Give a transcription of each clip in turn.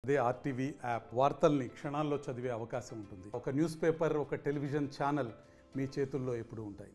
అదే RTV app వార్తల్ని క్షణాల్లో చదివే అవకాశం ఉంటుంది. ఒక న్యూస్ పేపర్, ఒక టెలివిజన్ ఛానల్ మీ చేతుల్లో ఎప్పుడూ ఉంటాయి.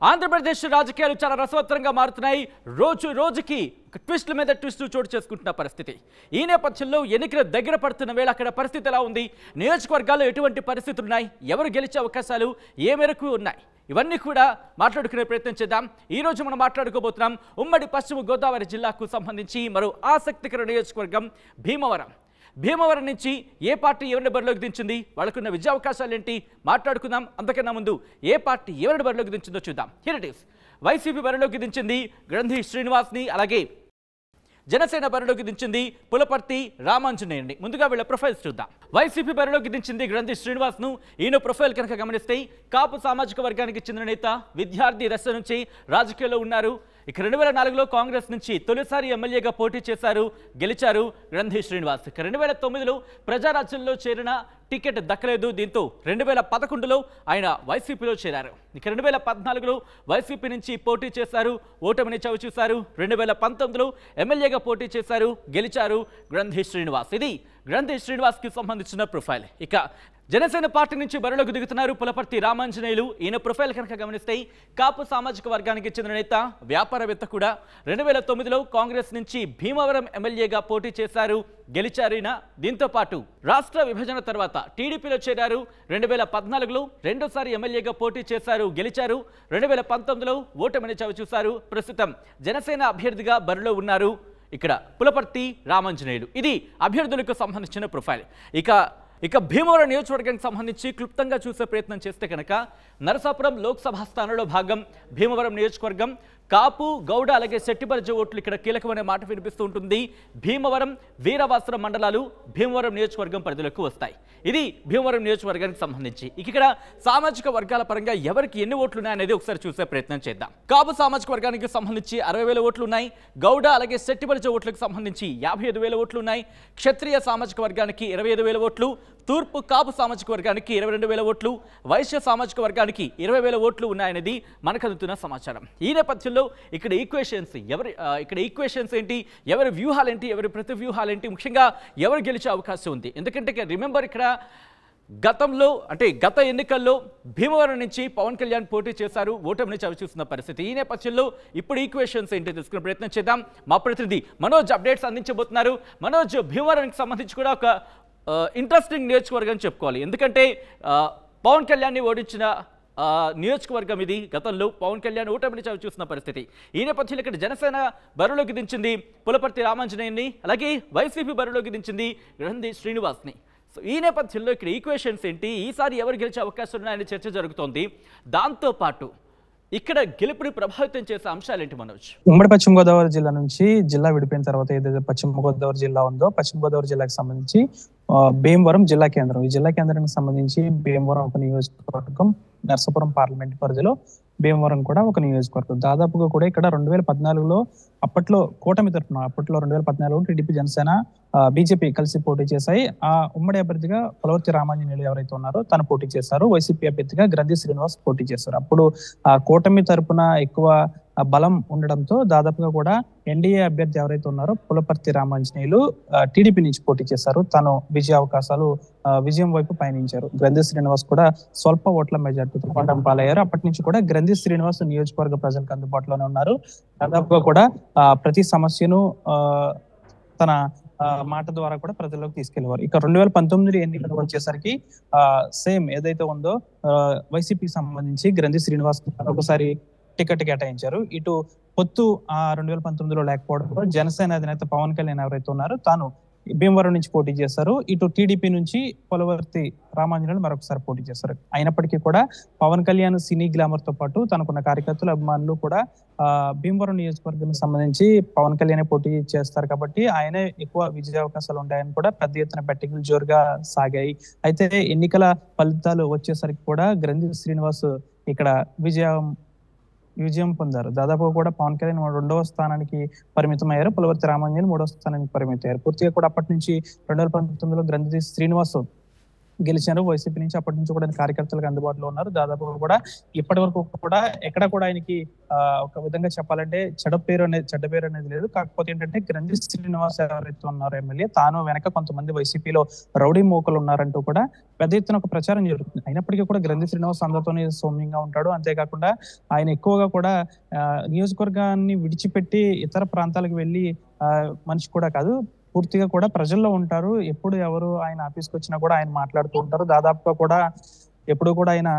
ఆంధ్రప్రదేశ్ రాజకీయాలు చాలా రసవత్తరంగా మారుతున్నాయి. రోజు రోజుకి ట్విస్టుల మీద ట్విస్టులు చోటు చేసుకుంటున్న పరిస్థితి. ఈ నేపథ్యంలో ఎన్నికల దగ్గర పడుతున్న వేళ అక్కడ పరిస్థితి ఎలా ఉంది, నియోజకవర్గాల్లో ఎటువంటి పరిస్థితులు ఉన్నాయి, ఎవరు గెలిచే అవకాశాలు ఏ మేరకు ఉన్నాయి, ఇవన్నీ కూడా మాట్లాడుకునే ప్రయత్నం చేద్దాం. ఈరోజు మనం మాట్లాడుకోబోతున్నాం ఉమ్మడి పశ్చిమ గోదావరి జిల్లాకు సంబంధించి మరో ఆసక్తికర నియోజకవర్గం భీమవరం నుంచి ఏ పార్టీ ఎవరిని బరిలోకి దించింది, వాళ్ళకున్న విజయ అవకాశాలు ఏంటి మాట్లాడుకుందాం. అంతకన్నా ముందు ఏ పార్టీ ఎవరిని బరిలోకి దించిందో చూద్దాం. Here it is. వైసీపీ బరిలోకి దించింది గ్రంథి శ్రీనివాస్ని, అలాగే జనసేన బరిలోకి దించింది పులపర్తి రామాంజనేయుని. ముందుగా వీళ్ళ ప్రొఫైల్స్ చూద్దాం. వైసీపీ బరిలోకి దించింది గ్రంథి శ్రీనివాస్ను. ఈయన ప్రొఫైల్ కనుక గమనిస్తే కాపు సామాజిక వర్గానికి చెందిన నేత, విద్యార్థి దశ నుంచి రాజకీయాల్లో ఉన్నారు. ఇక 2004లో కాంగ్రెస్ నుంచి తొలిసారి ఎమ్మెల్యేగా పోటీ చేశారు, గెలిచారు గ్రంథి శ్రీనివాస్. ఇక 2009లో ప్రజారాజ్యంలో చేరిన టికెట్ దక్కలేదు. దీంతో 2011లో ఆయన వైసీపీలో చేరారు. ఇక 2014లో వైసీపీ నుంచి పోటీ చేశారు, ఓటమిని చవిచూశారు. 2019లో ఎమ్మెల్యేగా పోటీ చేశారు, గెలిచారు గ్రంథి శ్రీనివాస్. ఇది గ్రంథి శ్రీనివాస్కి సంబంధించిన ప్రొఫైల్. ఇక జనసేన పార్టీ నుంచి బరిలోకి దిగుతున్నారు పులపర్తి రామాంజనేయులు. ఈయన ప్రొఫైల్ కనుక గమనిస్తే కాపు సామాజిక వర్గానికి చెందిన నేత, వ్యాపారవేత్త కూడా. 2009లో కాంగ్రెస్ నుంచి భీమవరం ఎమ్మెల్యేగా పోటీ చేశారు, గెలిచారు ఈయన. దీంతో పాటు రాష్ట్ర విభజన తర్వాత టీడీపీలో చేరారు. 2014లో రెండోసారి ఎమ్మెల్యేగా పోటీ చేశారు, గెలిచారు. 2019లో ఓటమిని చవిచూశారు. ప్రస్తుతం జనసేన అభ్యర్థిగా బరిలో ఉన్నారు ఇక్కడ పులపర్తి రామాంజనేయులు. ఇది అభ్యర్థులకు సంబంధించిన ప్రొఫైల్. ఇక భీమవరం నియోజకవర్గానికి సంబంధించి క్లుప్తంగా చూసే ప్రయత్నం చేస్తే కనుక నరసాపురం లోక్సభ స్థానంలో భాగం భీమవరం నియోజకవర్గం. కాపు, గౌడ, అలాగే శెట్టిబర్జ ఓట్లు ఇక్కడ కీలకమైన మాట వినిపిస్తూ ఉంటుంది. భీమవరం, వీరవాసరం మండలాలు భీమవరం నియోజకవర్గం పరిధిలోకి వస్తాయి. ఇది భీమవరం నియోజకవర్గానికి సంబంధించి. ఇక్కడ సామాజిక వర్గాల పరంగా ఎవరికి ఎన్ని ఓట్లు ఉన్నాయనేది ఒకసారి చూసే ప్రయత్నం చేద్దాం. కాపు సామాజిక వర్గానికి సంబంధించి 60,000 ఓట్లు ఉన్నాయి. గౌడ అలాగే శెట్టిబర్జ ఓట్లకు సంబంధించి 55,000 ఓట్లు ఉన్నాయి. క్షత్రియ సామాజిక వర్గానికి 25,000 ఓట్లు. తూర్పు కాపు సామాజిక వర్గానికి 22,000 ఓట్లు. వైశ్య సామాజిక వర్గానికి 20,000 ఓట్లు ఉన్నాయనేది మనకు అందుతున్న సమాచారం. ఈ నేపథ్యంలో ఇక్కడ ఈక్వేషన్స్ ఏంటి, ఎవరి వ్యూహాలు ఏంటి, ఎవరి ప్రతి వ్యూహాలు ఏంటి, ముఖ్యంగా ఎవరు గెలిచే అవకాశం ఉంది. ఎందుకంటే రిమెంబర్ ఇక్కడ గత ఎన్నికల్లో భీమవరం నుంచి పవన్ కళ్యాణ్ పోటీ చేశారు, ఓటమిని చవిచూస్తున్న పరిస్థితి. ఈ నేపథ్యంలో ఇప్పుడు ఈక్వేషన్స్ ఏంటి తెలుసుకునే ప్రయత్నం చేద్దాం. మా ప్రతినిధి మనోజ్ అప్డేట్స్ అందించబోతున్నారు. మనోజ్, భీమవరానికి సంబంధించి కూడా ఒక ఇంట్రెస్టింగ్ నియోజకవర్గం చెప్పుకోవాలి. ఎందుకంటే పవన్ కళ్యాణ్ని ఓడించిన నియోజకవర్గం ఇది. గతంలో పవన్ కళ్యాణ్ ఓటమిని చవిచూస్తున్న పరిస్థితి. ఈ నేపథ్యంలో ఇక్కడ జనసేన బరిలోకి దించింది పులపర్తి రామాంజనేయుని, అలాగే వైసీపీ బరిలోకి దించింది గ్రంథి శ్రీనివాస్ని. సో ఈ నేపథ్యంలో ఇక్కడ ఈక్వేషన్స్ ఏంటి, ఈసారి ఎవరు గెలిచే అవకాశం ఉన్నాయని చర్చ జరుగుతోంది. దాంతోపాటు ఇక్కడ గెలుపుని ప్రభావితం చేసే అంశాలు ఏంటి మనోజ్? ఉమ్మడి పశ్చిమ గోదావరి జిల్లా నుంచి జిల్లా విడిపోయిన తర్వాత ఏదైతే పశ్చిమ గోదావరి జిల్లా ఉందో, పశ్చిమ గోదావరి జిల్లాకి సంబంధించి భీమవరం జిల్లా కేంద్రం. ఈ జిల్లా కేంద్రానికి సంబంధించి భీమవరం ఒక నియోజకవర్గం, నర్సాపురం పార్లమెంట్ పరిధిలో భీమవరం కూడా ఒక నియోజకవర్గం. దాదాపుగా కూడా ఇక్కడ 2014లో అప్పట్లో కూటమి తరఫున 2014లో టీడీపీ, జనసేన, బీజేపీ కలిసి పోటీ చేశాయి. ఆ ఉమ్మడి అభ్యర్థిగా పులపర్తి రామాంజనేయులు ఎవరైతే ఉన్నారో తను పోటీ చేశారు. వైసీపీ అభ్యర్థిగా గ్రంథి శ్రీనివాస్ పోటీ చేశారు. అప్పుడు ఆ కూటమి తరఫున ఎక్కువ బలం ఉండడంతో దాదాపుగా కూడా ఎన్డీఏ అభ్యర్థి ఎవరైతే ఉన్నారో పులపర్తి రామాంజనేయులు టీడీపీ నుంచి పోటీ చేశారు. తను విజయం వైపు పయనించారు. గ్రంథి శ్రీనివాస్ కూడా స్వల్ప ఓట్ల మెజార్టీతో ఓటమి పాలయ్యారు. అప్పటి నుంచి కూడా గ్రంథి శ్రీనివాస్ నియోజకవర్గ ప్రజలకు అందుబాటులోనే ఉన్నారు. దాదాపుగా కూడా ప్రతి సమస్యను తన మాట ద్వారా కూడా ప్రజల్లోకి తీసుకెళ్లేవారు. ఇక 2019 ఎన్నికలు వచ్చేసరికి సేమ్ ఏదైతే ఉందో వైసీపీకి సంబంధించి గ్రంథి శ్రీనివాస్ ఒకసారి టికెట్ కేటాయించారు. ఇటు పొత్తు 2019లో లేకపోవడంతో జనసేన అధినేత పవన్ కళ్యాణ్ ఎవరైతే ఉన్నారో తాను భీమవరం నుంచి పోటీ చేశారు. ఇటు టీడీపీ నుంచి పులపర్తి రామాంజనేయులు మరొకసారి పోటీ చేశారు. అయినప్పటికీ కూడా పవన్ కళ్యాణ్ సినీ గ్లామర్ తో పాటు తనకున్న కార్యకర్తలు, అభిమానులు కూడా భీమవరం నియోజకవర్గానికి సంబంధించి పవన్ కళ్యాణ్ పోటీ చేస్తారు కాబట్టి ఆయనే ఎక్కువ విజయ అవకాశాలు ఉంటాయని కూడా పెద్ద ఎత్తున బెట్టింగ్లు జోరుగా సాగాయి. అయితే ఎన్నికల ఫలితాలు వచ్చేసరికి కూడా గ్రంథి శ్రీనివాస్ ఇక్కడ విజయం పొందారు. దాదాపు కూడా పవన్ కళ్యాణ్ 2వ స్థానానికి పరిమితం అయ్యారు. పులపర్తి రామాంజనేయులు 3వ స్థానానికి పరిమితం అయ్యారు. పూర్తిగా కూడా అప్పటి నుంచి 2019లో గ్రంథి శ్రీనివాస్ గెలిచారు వైసీపీ నుంచి. అప్పటి నుంచి కూడా ఆయన కార్యకర్తలకు అందుబాటులో ఉన్నారు. దాదాపుగా కూడా ఇప్పటి వరకు కూడా ఎక్కడ కూడా ఆయనకి ఒక విధంగా చెప్పాలంటే చెడ్డ పేరు అనేది లేదు. కాకపోతే ఏంటంటే గ్రంథి శ్రీనివాస్ ఎవరైతే ఉన్నారో ఎమ్మెల్యే, తాను వెనక కొంతమంది వైసీపీలో రౌడీ మూకలు ఉన్నారంటూ కూడా పెద్ద ఎత్తున ఒక ప్రచారం జరుగుతుంది. అయినప్పటికీ కూడా గ్రంథి శ్రీనివాస్ అందరితోనే సౌమ్యంగా ఉంటాడు. అంతేకాకుండా ఆయన ఎక్కువగా కూడా నియోజకవర్గాన్ని విడిచిపెట్టి ఇతర ప్రాంతాలకు వెళ్ళి మనిషి కూడా కాదు, పూర్తిగా కూడా ప్రజల్లో ఉంటారు. ఎప్పుడు ఎవరు ఆయన ఆఫీస్కి వచ్చినా కూడా ఆయన మాట్లాడుతూ ఉంటారు. దాదాపుగా కూడా ఎప్పుడు కూడా ఆయన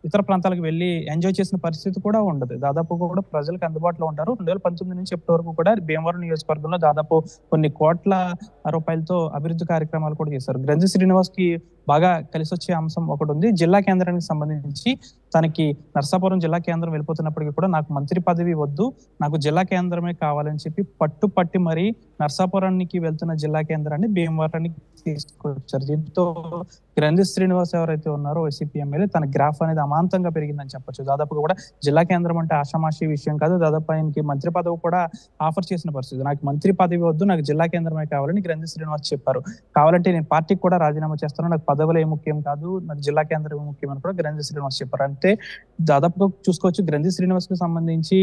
ఇతర ప్రాంతాలకు వెళ్ళి ఎంజాయ్ చేసిన పరిస్థితి కూడా ఉండదు. దాదాపుగా కూడా ప్రజలకు అందుబాటులో ఉంటారు. 2019 నుంచి ఇప్పటి వరకు కూడా భీమవరం నియోజకవర్గంలో దాదాపు కొన్ని కోట్ల రూపాయలతో అభివృద్ధి కార్యక్రమాలు కూడా చేశారు. గ్రంథి శ్రీనివాస్ కి బాగా కలిసి వచ్చే అంశం ఒకటి ఉంది. జిల్లా కేంద్రానికి సంబంధించి తనకి నర్సాపురం జిల్లా కేంద్రం వెళ్ళిపోతున్నప్పటికీ కూడా నాకు మంత్రి పదవి వద్దు, నాకు జిల్లా కేంద్రమే కావాలని చెప్పి పట్టుపట్టి మరి నర్సాపురానికి వెళ్తున్న జిల్లా కేంద్రాన్ని భీమవరానికి తీసుకొచ్చారు. దీంతో గ్రంథి శ్రీనివాస్ ఎవరైతే ఉన్నారో వైసీపీ ఎమ్మెల్యే, తన గ్రాఫ్ అనేది అమాంతంగా పెరిగిందని చెప్పొచ్చు. దాదాపుగా కూడా జిల్లా కేంద్రం అంటే ఆషామాషి విషయం కాదు. దాదాపు ఆయనకి మంత్రి పదవి కూడా ఆఫర్ చేసిన పరిస్థితి. నాకు మంత్రి పదవి వద్దు, నాకు జిల్లా కేంద్రమే కావాలని గ్రంథి శ్రీనివాస్ చెప్పారు. కావాలంటే నేను పార్టీకి కూడా రాజీనామా చేస్తాను, నాకు పదవులే ముఖ్యం కాదు, నాకు జిల్లా కేంద్రం ముఖ్యం అని కూడా గ్రంథి శ్రీనివాస్ చెప్పారు. అంటే దాదాపుగా చూసుకోవచ్చు గ్రంథి శ్రీనివాస్ కి సంబంధించి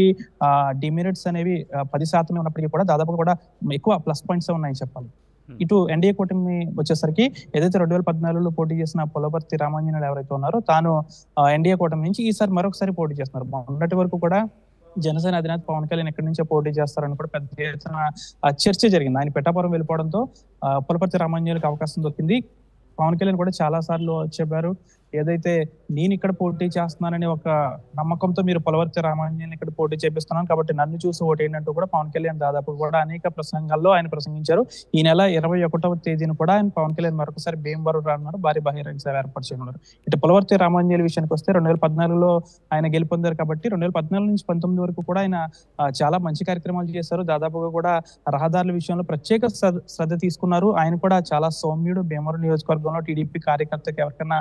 డిమెరిట్స్ అనేవి 10% ఉన్నప్పటికీ కూడా దాదాపుగా కూడా ఎక్కువ ప్లస్ పాయింట్స్ ఉన్నాయని చెప్పాలి. ఇటు ఎన్డీఏ కూటమి వచ్చేసరికి ఏదైతే 2014లో పోటీ చేసిన పులపర్తి రామాంజనేయులు ఎవరైతే ఉన్నారో తాను ఎన్డీఏ కూటమి నుంచి ఈసారి మరొకసారి పోటీ చేస్తున్నారు. మొన్నటి వరకు కూడా జనసేన అధినేత పవన్ కళ్యాణ్ ఎక్కడి నుంచో పోటీ చేస్తారని కూడా పెద్ద ఎత్తున చర్చ జరిగింది. ఆయన పిఠాపురం వెళ్ళిపోవడంతో పులపర్తి రామాంజనేయులకు అవకాశం దొరికింది. పవన్ కళ్యాణ్ కూడా చాలా సార్లు చెప్పారు, ఏదైతే నేను ఇక్కడ పోటీ చేస్తున్నానని ఒక నమ్మకంతో మీరు పులపర్తి రామాంజనేయుని ఇక్కడ పోటీ చేపిస్తున్నాను కాబట్టి నన్ను చూసి ఓటేయంటూ కూడా పవన్ కళ్యాణ్ దాదాపు కూడా అనేక ప్రసంగాల్లో ఆయన ప్రసంగించారు. ఈ నెల 21వ తేదీన కూడా ఆయన పవన్ కళ్యాణ్ మరొకసారి భీమవరం రానున్నారు, భారీ బహిరంగ సభ ఏర్పాటు చేయనున్నారు. ఇటు పులపర్తి రామాంజనేయుల విషయానికి వస్తే 2014లో ఆయన గెలుపొందారు కాబట్టి 2014 నుంచి 19 వరకు కూడా ఆయన చాలా మంచి కార్యక్రమాలు చేశారు. దాదాపుగా కూడా రహదారుల విషయంలో ప్రత్యేక శ్రద్ధ తీసుకున్నారు. ఆయన కూడా చాలా సౌమ్యుడు. భీమవరం నియోజకవర్గంలో టీడీపీ కార్యకర్తకి ఎవరికైనా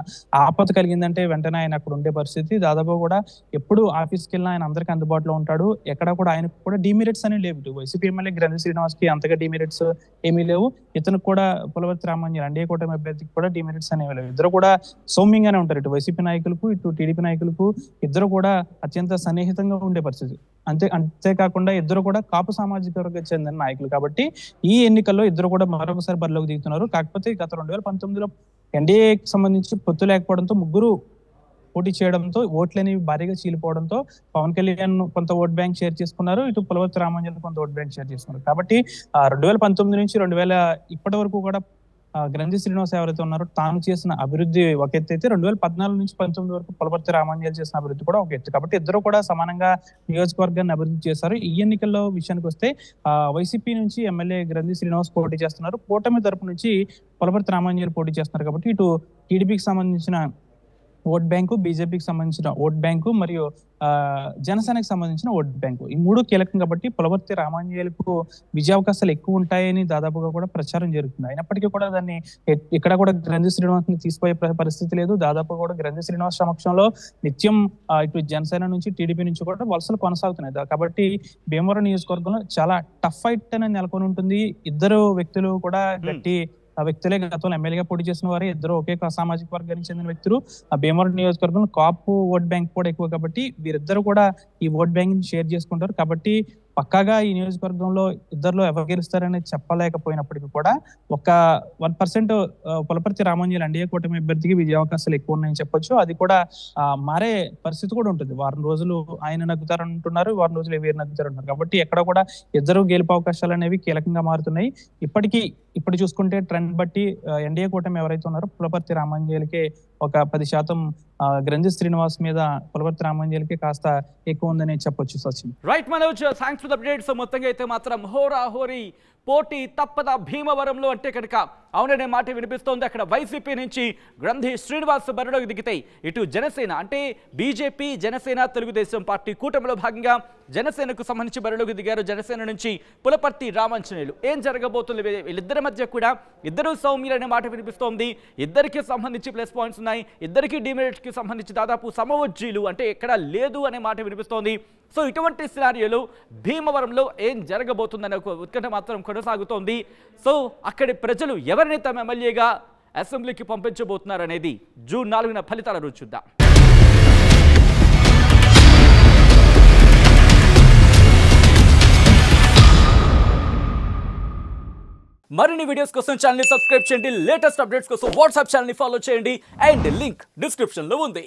ఆపద కలిగిందంటే వెంటనే ఆయన అక్కడ ఉండే పరిస్థితి. దాదాపు కూడా ఎప్పుడు ఆఫీస్కి వెళ్ళినా ఆయన అందరికీ అందుబాటులో ఉంటాడు. ఎక్కడ కూడా ఆయనకు కూడా డిమెరిట్స్ అనేవి లేవు. వైసీపీ ఎమ్మెల్యే గ్రంథి శ్రీనివాస్ కి అంతగా డిమెరిట్స్ ఏమీ లేవు. ఇతను కూడా పులపర్తి రామాంజనేయులు ఎన్డీఏ కూటమి అభ్యర్థికి కూడా డిమెరిట్స్ అనేవి లేవు. ఇద్దరు కూడా సౌమ్యంగానే ఉంటారు. ఇటు వైసీపీ నాయకులకు ఇటు టీడీపీ నాయకులకు ఇద్దరు కూడా అత్యంత సన్నిహితంగా ఉండే పరిస్థితి. అంతేకాకుండా ఇద్దరు కూడా కాపు సామాజిక వర్గానికి చెందిన నాయకులు కాబట్టి ఈ ఎన్నికల్లో ఇద్దరు కూడా మరొకసారి బరిలోకి దిగుతున్నారు. కాకపోతే గత 2019లో ఎన్డీఏకి సంబంధించి పొత్తు లేకపోవడంతో ముగ్గురు పోటీ చేయడంతో ఓట్లు అనేవి భారీగా చీలిపోవడంతో పవన్ కళ్యాణ్ కొంత ఓట్ బ్యాంక్ షేర్ చేసుకున్నారు, ఇటు పులపర్తి రామాంజనేయులు కొంత ఓట్ బ్యాంక్ షేర్ చేసుకున్నారు. కాబట్టి 2019 నుంచి 2000 ఇప్పటి వరకు కూడా గ్రంథి శ్రీనివాస్ ఎవరైతే ఉన్నారో తాను చేసిన అభివృద్ధి ఒక ఎత్తు అయితే 2014 నుంచి 19 వరకు పులపర్తి రామాంజనేయులు చేసిన అభివృద్ధి కూడా ఒక ఎత్తు. కాబట్టి ఇద్దరు కూడా సమానంగా నియోజకవర్గాన్ని అభివృద్ధి చేశారు. ఈ ఎన్నికల్లో విషయానికి వస్తే వైసీపీ నుంచి ఎమ్మెల్యే గ్రంథి శ్రీనివాస్ పోటీ చేస్తున్నారు. కూటమి తరపు నుంచి పులపర్తి రామాంజనేయులు పోటీ చేస్తున్నారు. కాబట్టి ఇటు టీడీపీకి సంబంధించిన ఓట్ బ్యాంకు, బీజేపీకి సంబంధించిన ఓట్ బ్యాంకు మరియు జనసేనకి సంబంధించిన ఓట్ బ్యాంకు, ఈ మూడు కీలకం కాబట్టి పులపర్తి రామాంజనేయులకు విజయావకాశాలు ఎక్కువ ఉంటాయని దాదాపుగా కూడా ప్రచారం జరుగుతుంది. అయినప్పటికీ కూడా దాన్ని ఇక్కడ కూడా గ్రంథి శ్రీనివాస్ ని తీసిపోయే పరిస్థితి లేదు. దాదాపు కూడా గ్రంథి శ్రీనివాస్ సమక్షంలో నిత్యం ఇటు జనసేన నుంచి టీడీపీ నుంచి కూడా వలసలు కొనసాగుతున్నాయి. కాబట్టి భీమవరం నియోజకవర్గంలో చాలా టఫ్ ఫైట్ అనేది నెలకొని ఉంటుంది. ఇద్దరు వ్యక్తులు కూడా గట్టి వ్యక్తులే గతంలో ఎమ్మెల్యేగా పోటీ చేసిన వారు, ఇద్దరు ఒకే సామాజిక వర్గానికి చెందిన వ్యక్తులు. భీమవరం నియోజకవర్గంలో కాపు ఓట్ బ్యాంక్ కూడా ఎక్కువ కాబట్టి వీరిద్దరు కూడా ఈ ఓట్ బ్యాంక్ ని షేర్ చేసుకుంటారు. కాబట్టి పక్కాగా ఈ నియోజకవర్గంలో ఇద్దరులో ఎవరు గెలుస్తారని చెప్పలేకపోయినప్పటికీ కూడా ఒక 1% పులపర్తి రామాంజనేయులు ఎన్డీఏ కూటమి అభ్యర్థికి విజయ అవకాశాలు ఎక్కువ ఉన్నాయని చెప్పొచ్చు. అది కూడా మారే పరిస్థితి కూడా ఉంటుంది. వారం రోజులు ఆయన నగ్గుతారంటున్నారు, వారం రోజులు వీరు నగ్గుతారంటున్నారు. కాబట్టి ఎక్కడ కూడా ఇద్దరు గెలుపు అవకాశాలు అనేవి కీలకంగా మారుతున్నాయి. ఇప్పుడు చూసుకుంటే ట్రెండ్ బట్టి ఎన్డీఏ కూటమి ఎవరైతే ఉన్నారో పులపర్తి రామాంజనేయులకే ఒక 10% గ్రంథి శ్రీనివాస్ మీద పులపర్తి రామాంజనేయులకి కాస్త ఎక్కువ ఉందని చెప్పొచ్చు. Sachin right Manoj, thanks for the updates. మొత్తంగా అయితే మాత్రం హోరీ పోటీ తప్పద భీమవరంలో అంటే కనుక అవుననే మాట వినిపిస్తోంది. అక్కడ వైసీపీ నుంచి గ్రంథి శ్రీనివాస్ బరిలోకి దిగితాయి. ఇటు జనసేన అంటే బీజేపీ, జనసేన, తెలుగుదేశం పార్టీ కూటమిలో భాగంగా జనసేనకు సంబంధించి బరిలోకి దిగారు. జనసేన నుంచి పులపర్తి రామాంజనేయులు. ఏం జరగబోతుంది వీళ్ళిద్దరి మధ్య కూడా? ఇద్దరు సౌమ్యులనే మాట వినిపిస్తోంది. ఇద్దరికి సంబంధించి ప్లస్ పాయింట్స్ ఉన్నాయి. ఇద్దరికి డిమెరిట్స్కి సంబంధించి దాదాపు సమవుజ్జీలు అంటే ఎక్కడ లేదు అనే మాట వినిపిస్తోంది. సో ఇటువంటి సినారియోలో భీమవరంలో ఏం జరగబోతుందనే ఒక ఉత్కంఠ మాత్రం కొనసాగుతోంది. సో అక్కడి ప్రజలు ఎవరిని తమ ఎమ్మెల్యేగా అసెంబ్లీకి పంపించబోతున్నారనేది జూన్ 4న ఫలితాల రోజు చూద్దాం. మరిన్ని వీడియోస్ కోసం ఛానల్ ని సబ్స్క్రైబ్ చేయండి. లేటెస్ట్ అప్డేట్స్ కోసం వాట్సాప్ ఛానల్ ని ఫాలో చేయండి. అండ్ లింక్ డిస్క్రిప్షన్ లో ఉంది.